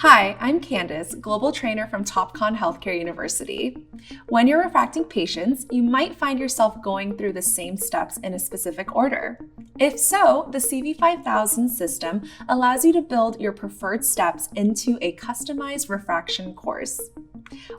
Hi, I'm Candace, Global Trainer from Topcon Healthcare University. When you're refracting patients, you might find yourself going through the same steps in a specific order. If so, the CV5000 system allows you to build your preferred steps into a customized refraction course.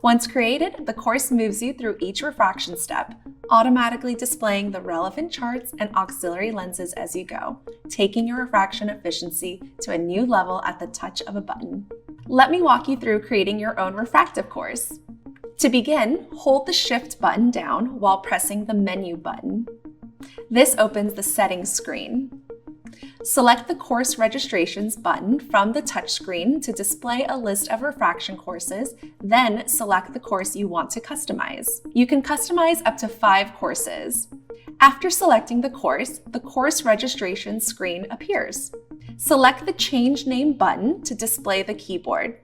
Once created, the course moves you through each refraction step, automatically displaying the relevant charts and auxiliary lenses as you go, taking your refraction efficiency to a new level at the touch of a button. Let me walk you through creating your own refractive course. To begin, hold the Shift button down while pressing the Menu button. This opens the Settings screen. Select the Course Registrations button from the touchscreen to display a list of refraction courses, then select the course you want to customize. You can customize up to 5 courses. After selecting the Course Registration screen appears. Select the Change Name button to display the keyboard.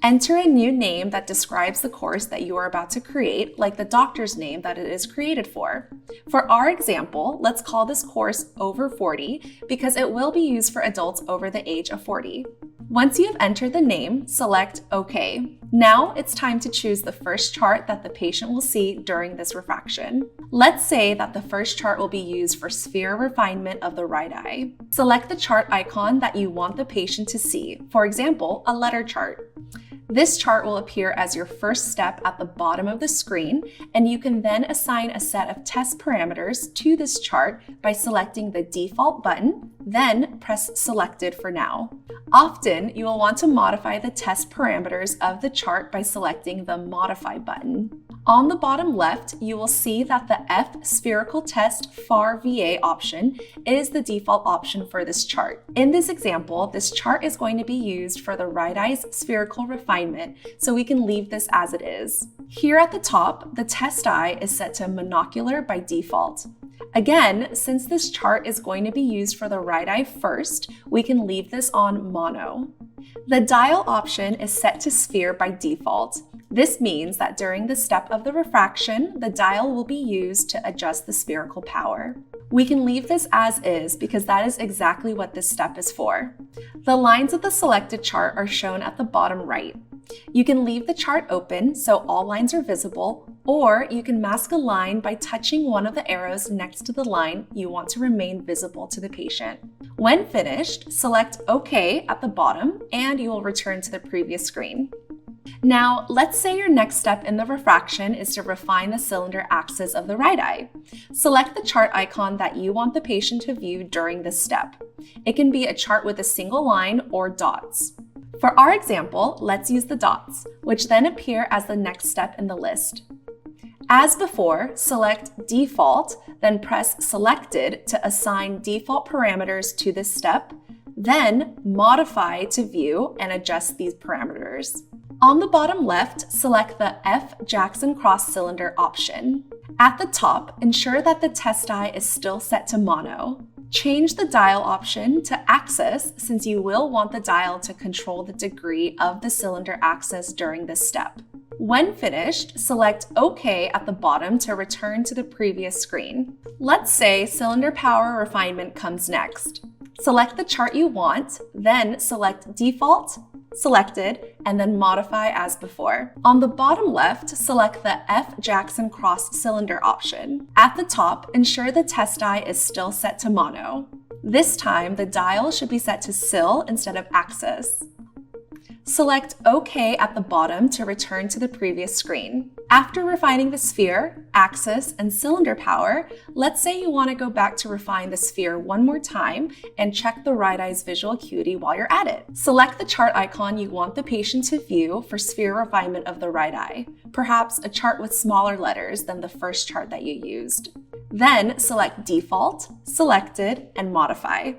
Enter a new name that describes the course that you are about to create, like the doctor's name that it is created for. For our example, let's call this course Over 40 because it will be used for adults over the age of 40. Once you have entered the name, select OK. Now it's time to choose the first chart that the patient will see during this refraction. Let's say that the first chart will be used for sphere refinement of the right eye. Select the chart icon that you want the patient to see, for example, a letter chart. This chart will appear as your first step at the bottom of the screen, and you can then assign a set of test parameters to this chart by selecting the default button, then press Selected for now. Often, you will want to modify the test parameters of the chart by selecting the Modify button. On the bottom left, you will see that the F Spherical Test FAR VA option is the default option for this chart. In this example, this chart is going to be used for the right eye's spherical refinement, so we can leave this as it is. Here at the top, the test eye is set to monocular by default. Again, since this chart is going to be used for the right eye first, we can leave this on mono. The dial option is set to sphere by default. This means that during the step of the refraction, the dial will be used to adjust the spherical power. We can leave this as is because that is exactly what this step is for. The lines of the selected chart are shown at the bottom right. You can leave the chart open so all lines are visible, or you can mask a line by touching one of the arrows next to the line you want to remain visible to the patient. When finished, select OK at the bottom and you will return to the previous screen. Now, let's say your next step in the refraction is to refine the cylinder axis of the right eye. Select the chart icon that you want the patient to view during this step. It can be a chart with a single line or dots. For our example, let's use the dots, which then appear as the next step in the list. As before, select Default, then press Selected to assign default parameters to this step, then Modify to view and adjust these parameters. On the bottom left, select the F Jackson Cross Cylinder option. At the top, ensure that the test eye is still set to mono. Change the dial option to axis since you will want the dial to control the degree of the cylinder axis during this step. When finished, select OK at the bottom to return to the previous screen. Let's say cylinder power refinement comes next. Select the chart you want, then select Default, Selected, and then Modify as before. On the bottom left, select the F Jackson Cross Cylinder option. At the top, ensure the test eye is still set to mono. This time, the dial should be set to Sil instead of axis. Select OK at the bottom to return to the previous screen. After refining the sphere, axis, and cylinder power, let's say you want to go back to refine the sphere one more time and check the right eye's visual acuity while you're at it. Select the chart icon you want the patient to view for sphere refinement of the right eye, perhaps a chart with smaller letters than the first chart that you used. Then select Default, Selected, and Modify.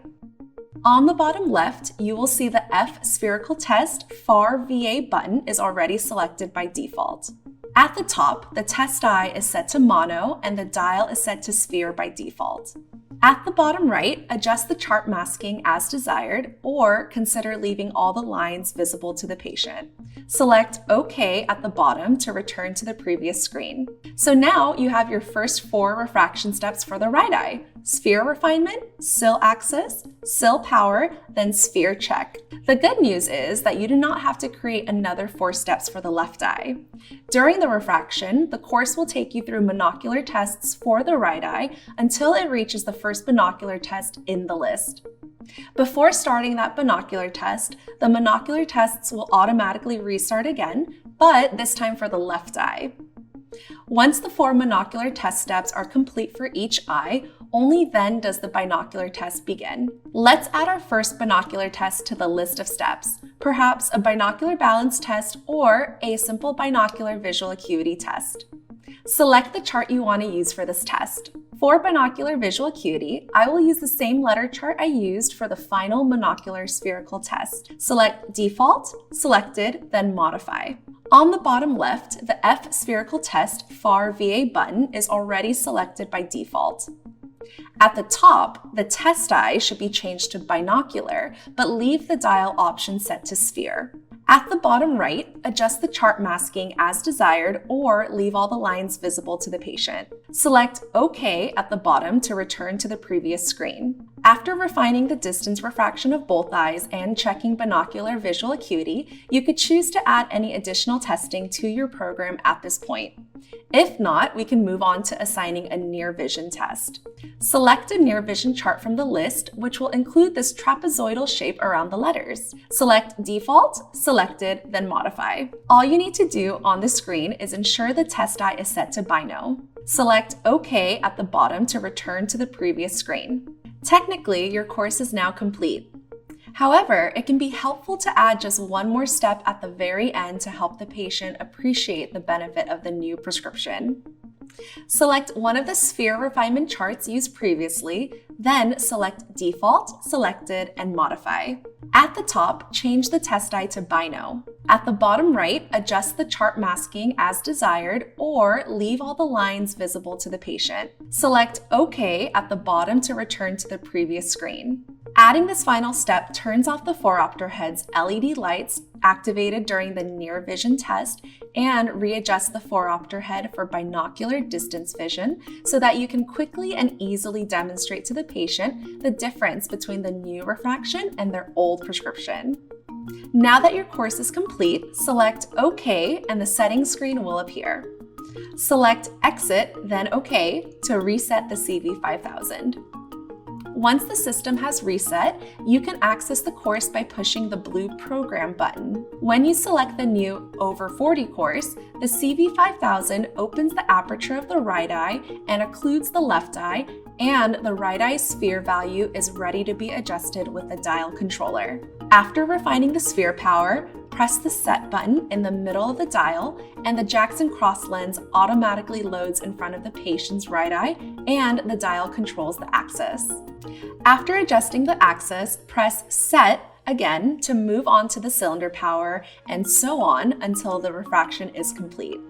On the bottom left, you will see the F Spherical Test FAR VA button is already selected by default. At the top, the test eye is set to mono and the dial is set to sphere by default. At the bottom right, adjust the chart masking as desired or consider leaving all the lines visible to the patient. Select OK at the bottom to return to the previous screen. So now you have your first 4 refraction steps for the right eye: sphere refinement, SIL axis, SIL power, then sphere check. The good news is that you do not have to create another 4 steps for the left eye. During the refraction, the course will take you through monocular tests for the right eye until it reaches the first binocular test in the list. Before starting that binocular test, the monocular tests will automatically restart again, but this time for the left eye. Once the 4 monocular test steps are complete for each eye, only then does the binocular test begin. Let's add our first binocular test to the list of steps, perhaps a binocular balance test or a simple binocular visual acuity test. Select the chart you want to use for this test. For binocular visual acuity, I will use the same letter chart I used for the final monocular spherical test. Select Default, Selected, then Modify. On the bottom left, the F spherical test FAR VA button is already selected by default. At the top, the test eye should be changed to binocular, but leave the dial option set to sphere. At the bottom right, adjust the chart masking as desired or leave all the lines visible to the patient. Select OK at the bottom to return to the previous screen. After refining the distance refraction of both eyes and checking binocular visual acuity, you could choose to add any additional testing to your program at this point. If not, we can move on to assigning a near vision test. Select a near vision chart from the list, which will include this trapezoidal shape around the letters. Select Default, Selected, then Modify. All you need to do on the screen is ensure the test eye is set to Bino. Select OK at the bottom to return to the previous screen. Technically, your course is now complete. However, it can be helpful to add just one more step at the very end to help the patient appreciate the benefit of the new prescription. Select one of the sphere refinement charts used previously, then select Default, Selected, and Modify. At the top, change the test eye to Bino. At the bottom right, adjust the chart masking as desired or leave all the lines visible to the patient. Select OK at the bottom to return to the previous screen. Adding this final step turns off the phoropter head's LED lights activated during the near vision test and readjusts the phoropter head for binocular distance vision so that you can quickly and easily demonstrate to the patient the difference between the new refraction and their old prescription. Now that your course is complete, select OK and the settings screen will appear. Select Exit, then OK to reset the CV5000. Once the system has reset, you can access the course by pushing the blue Program button. When you select the new Over 40 course, the CV5000 opens the aperture of the right eye and occludes the left eye, and the right eye sphere value is ready to be adjusted with the dial controller. After refining the sphere power, press the Set button in the middle of the dial, and the Jackson cross lens automatically loads in front of the patient's right eye, and the dial controls the axis. After adjusting the axis, press Set again to move on to the cylinder power, and so on until the refraction is complete.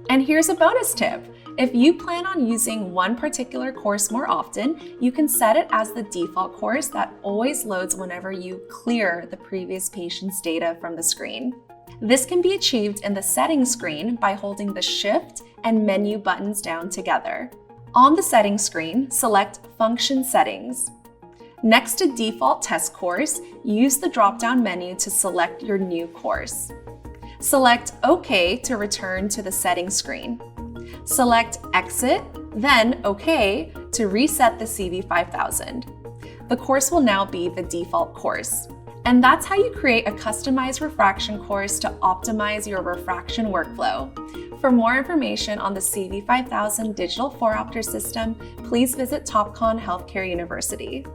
And here's a bonus tip. If you plan on using one particular course more often, you can set it as the default course that always loads whenever you clear the previous patient's data from the screen. This can be achieved in the settings screen by holding the Shift and Menu buttons down together. On the settings screen, select Function Settings. Next to Default Test Course, use the drop-down menu to select your new course. Select OK to return to the settings screen. Select Exit, then OK to reset the CV5000. The course will now be the default course. And that's how you create a customized refraction course to optimize your refraction workflow. For more information on the CV5000 digital phoropter system, please visit Topcon Healthcare University.